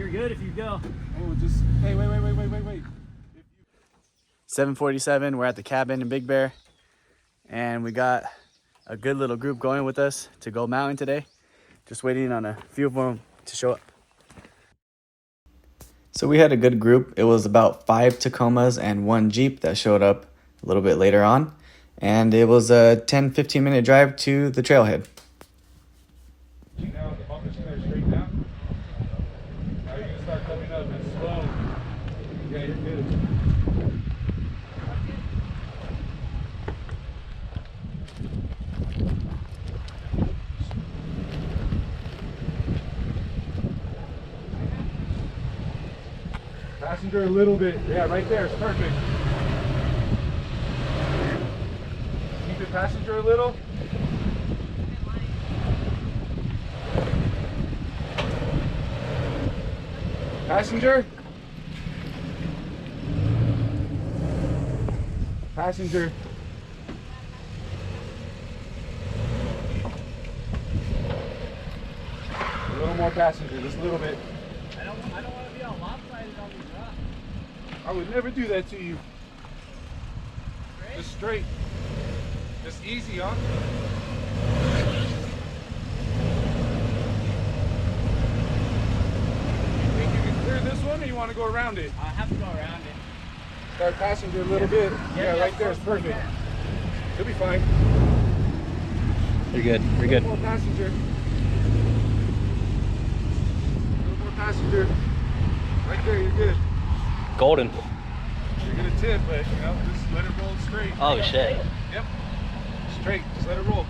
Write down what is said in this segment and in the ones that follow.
You're good if you go. Oh, just, hey, wait. 7:47, we're at the cabin in Big Bear, and we got a good little group going with us to go mountain today. Just waiting on a few of them to show up. So we had a good group. It was about 5 Tacomas and 1 Jeep that showed up a little bit later on, and it was a 10-15 minute drive to the trailhead. Now the bump is clear straight down. Now you're gonna start coming up and slow. Yeah, you're good. Passenger a little bit. Yeah, right there. It's perfect. Keep it passenger a little. Passenger. Passenger. A little more passenger, just a little bit. I don't want to be all lopsided on these rocks. I would never do that to you. Straight? Just straight. Just easy, huh? You think you can clear this one or you want to go around it? I have to go around it. Start passenger a little bit. Yeah, right there is perfect. You'll be fine. You're good. You're A good. little more passenger. A little more passenger. Right there, you're good. Golden. You're gonna tip, but you know, just let it roll straight. Oh shit. Yep. Straight. Just let it roll.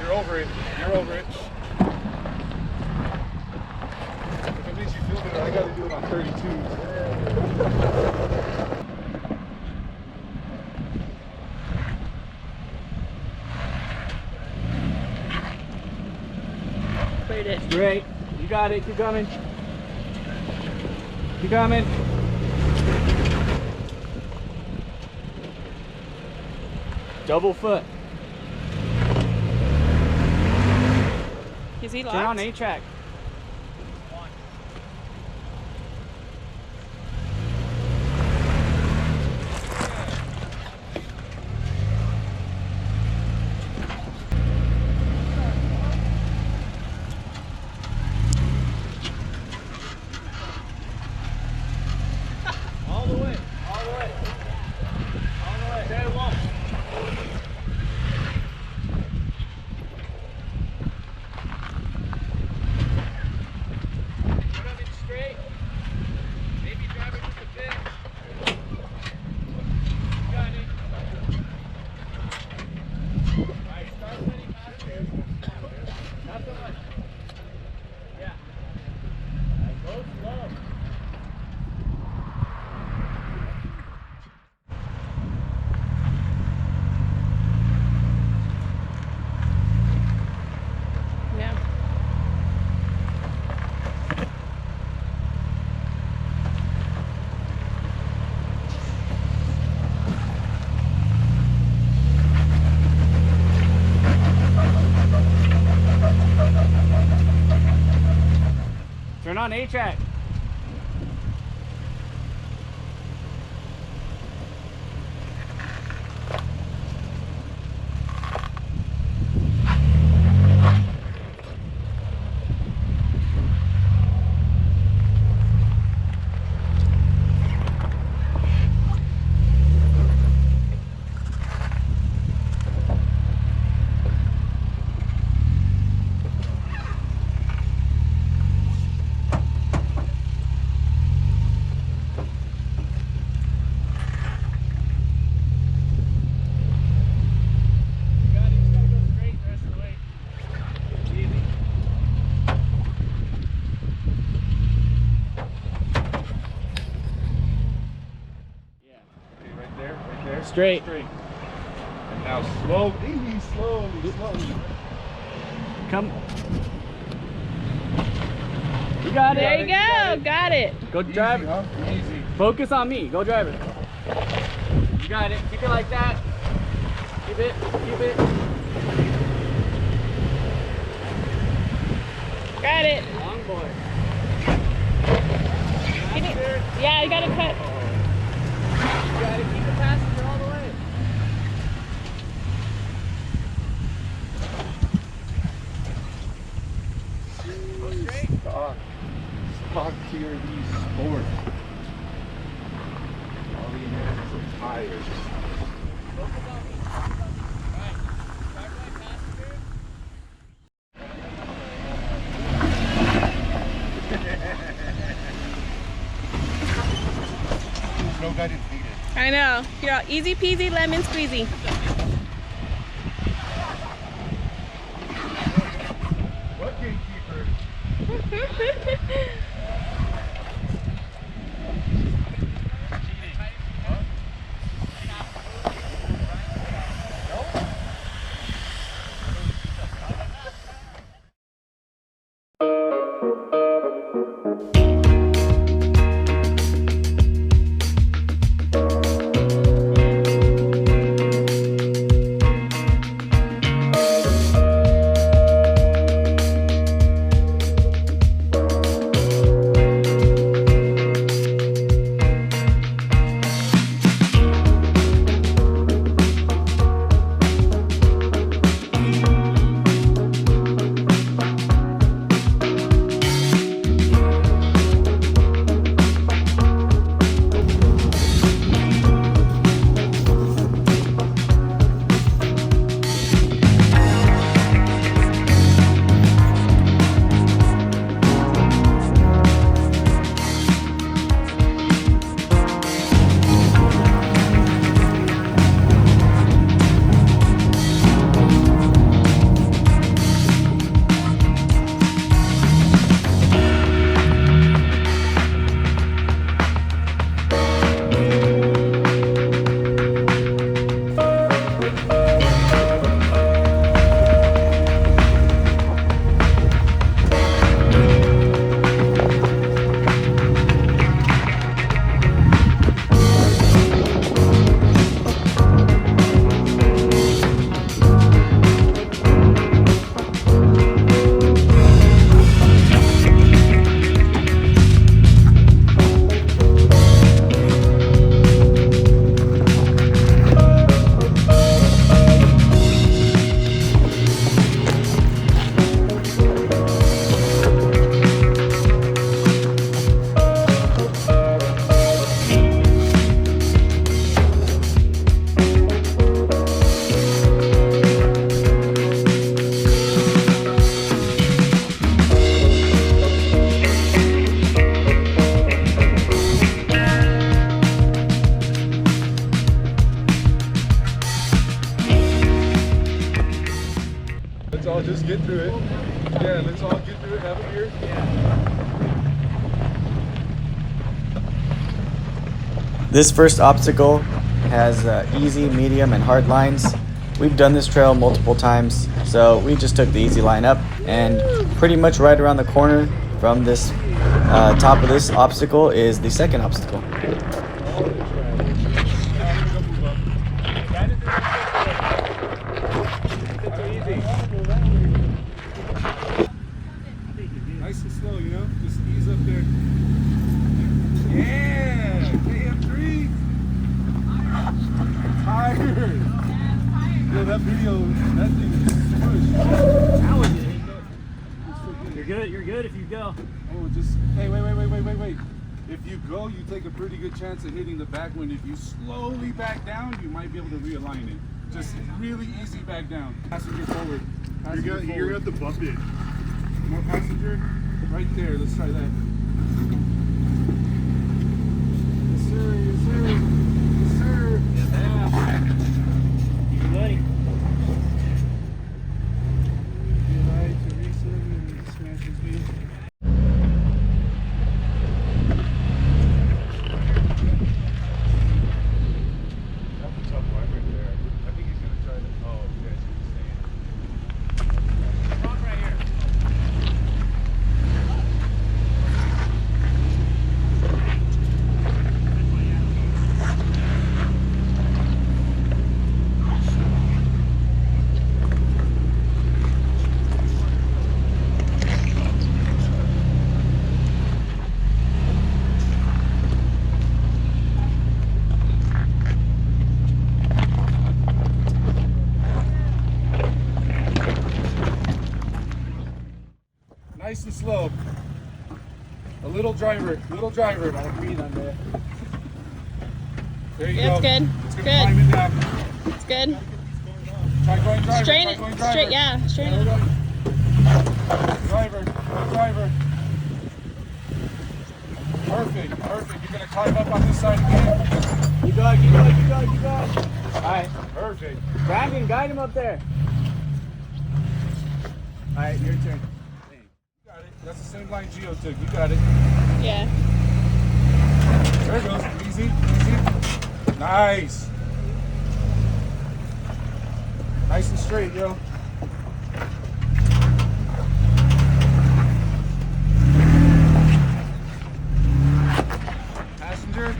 You're over it. You're over it. If it makes you feel better, I gotta do it on 32. Straight it. Straight. You got it. Keep coming. Keep coming. Double foot. Is he Turn on locked? 8-track. All the way. All the way. All the way. Stay low. Put them in straight. Maybe drive it just a bit. You got it. Alright, start setting faster. Not so much. Yeah. Alright, go slow. Yeah. Turn on 8-track. Straight. Straight. And now slow, easy, slowly. Come. You got it. There you go. Got it. Go drive it. Huh? Easy. Focus on me. Go drive it. You got it. Keep it like that. Keep it. Keep it. Got it. Long boy. gotta cut. You gotta keep the passenger all the way. Go straight. Stock tier D Sport. All the enhancements of tires. No guidance needed. I know. You're all easy peasy lemon squeezy. What gatekeeper? Let's all just get through it. Yeah, let's all get through it. Have a beer. This first obstacle has easy, medium, and hard lines. We've done this trail multiple times, so we just took the easy line up, and pretty much right around the corner from this top of this obstacle is the second obstacle. Nice and slow, you know? Just ease up there. Yeah! KF3! Tired! Yo, that video, that thing is smushed. You're good. You're good if you go. Oh, just, hey, wait. If you go, you take a pretty good chance of hitting the back wind. If you slowly back down, you might be able to realign it. Just really easy back down. Passenger forward. Passenger forward. You're gonna have to bump it. More passenger? Right there. Let's try that. Yes, sir. Yes, sir. Yes, sir. Yeah. Keep it money. Goodbye, Teresa. And smash his knee. That's a tough line right there. I think he's gonna try to. Oh, that's what he's saying. Rock right here. Nice and slow. A little driver. Gotta breathe on there. There you Yeah, go. it's good. It's It's gonna climb it down. It's good. Try going driver. Strain Try it. going driver. Straight, yeah. Strain it. Driver. Driver. Perfect. Perfect. You're gonna climb up on this side again. Keep going, keep going, keep going, keep going. Alright. Perfect. Brandon, guide him up there. Alright, your turn. You got it. That's the same line Gio took. You got it. Yeah. There it goes. Easy. Easy. Nice. Nice and straight, yo. Passenger.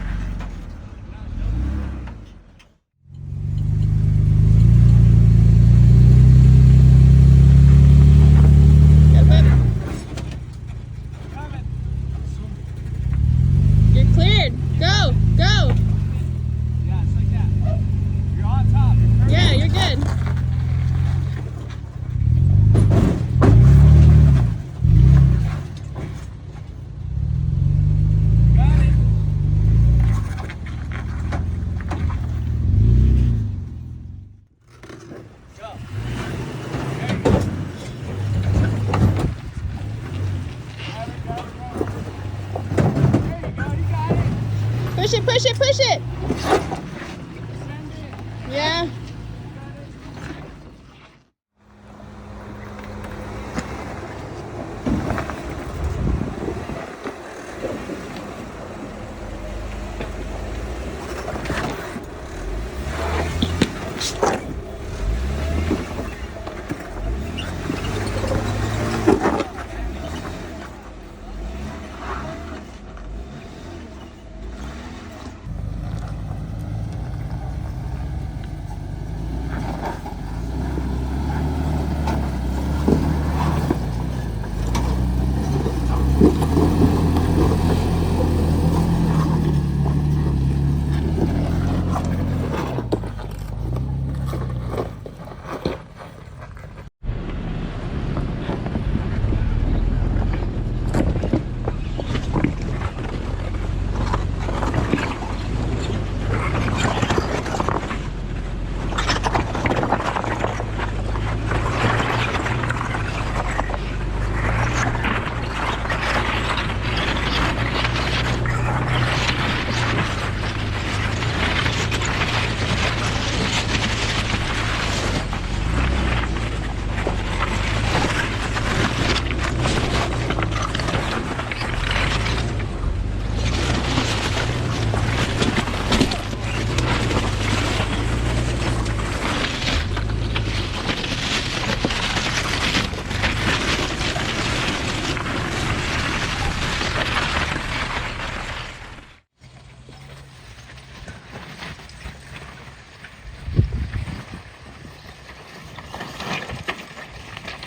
Good, babe. You're cleared. Go. Go. Yeah, it's like that. You're on top. You're perfect. Yeah, you're good. Got it. Go. There you go. There you go, you got it. Push it, push it, push it. Send it. Yeah.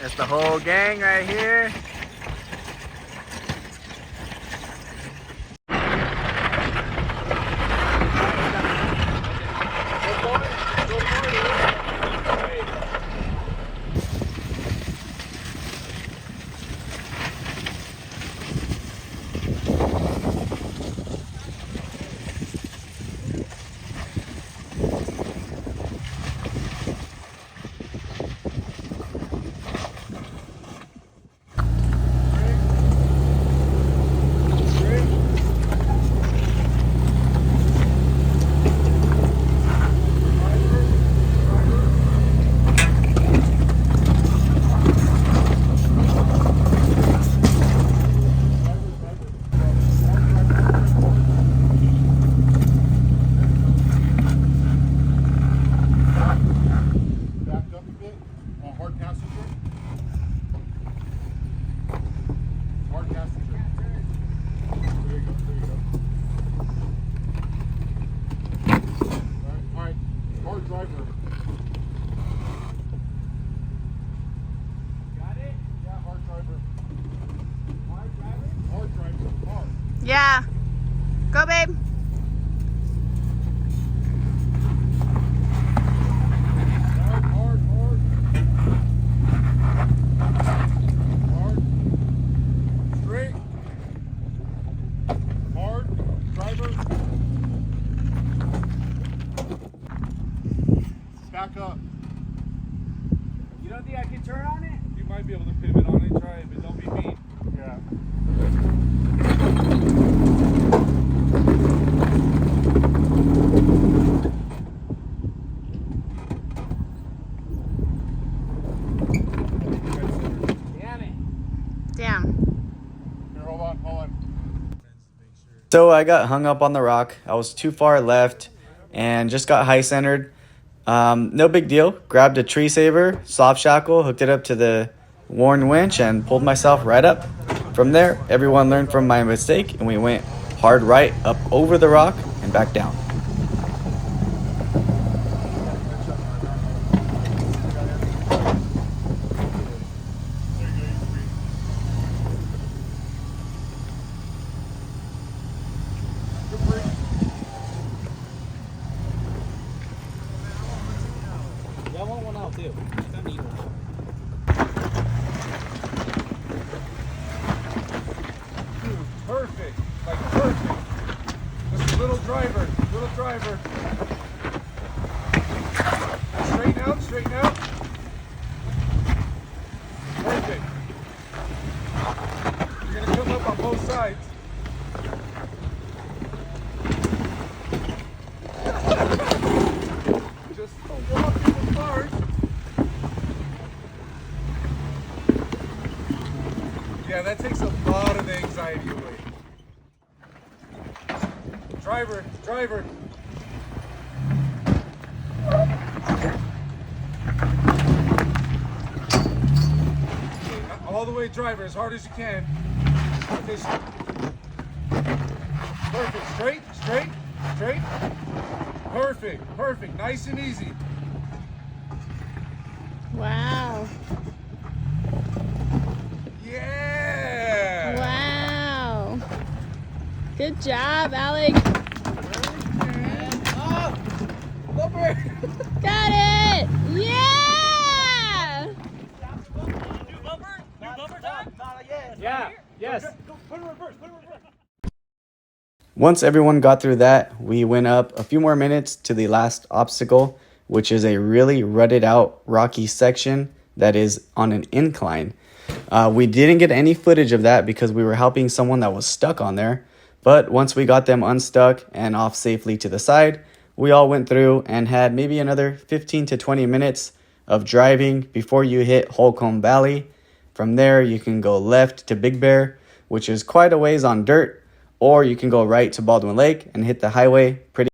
That's the whole gang right here. Yeah. Go, babe. be able to pivot on it. Try it, but don't be mean. Yeah. Damn. Here, hold on. So I got hung up on the rock. I was too far left and just got high centered. No big deal. Grabbed a tree saver, soft shackle, hooked it up to the worn winch, and pulled myself right up. From there, everyone learned from my mistake, and we went hard right up over the rock and back down. I want one out too. I need one. Perfect, like perfect. Just a little driver, Straighten out. Perfect. You're gonna come up on both sides. Just walk in the cars. Yeah, that takes a lot of the anxiety away. Driver. All the way, driver, as hard as you can. Okay, perfect. Straight. Perfect. Nice and easy. Wow. Yeah. Wow. Good job, Alex. Got it. Yeah. New bumper time? Yeah. Yes. Put it in reverse. Once everyone got through that, we went up a few more minutes to the last obstacle, which is a really rutted out rocky section that is on an incline. We didn't get any footage of that because we were helping someone that was stuck on there. But once we got them unstuck and off safely to the side, we all went through and had maybe another 15 to 20 minutes of driving before you hit Holcomb Valley. From there, you can go left to Big Bear, which is quite a ways on dirt, or you can go right to Baldwin Lake and hit the highway pretty